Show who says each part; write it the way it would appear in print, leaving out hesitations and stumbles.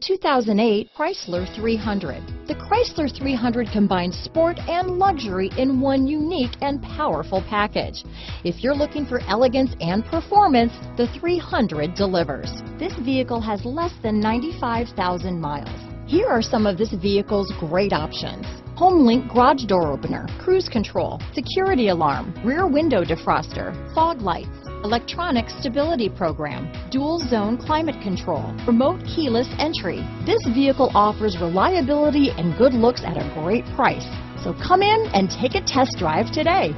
Speaker 1: 2008 Chrysler 300. The Chrysler 300 combines sport and luxury in one unique and powerful package. If you're looking for elegance and performance, the 300 delivers. This vehicle has less than 95,000 miles. Here are some of this vehicle's great options: HomeLink garage door opener, cruise control, security alarm, rear window defroster, fog lights, electronic stability program, dual zone climate control, remote keyless entry. This vehicle offers reliability and good looks at a great price. So come in and take a test drive today.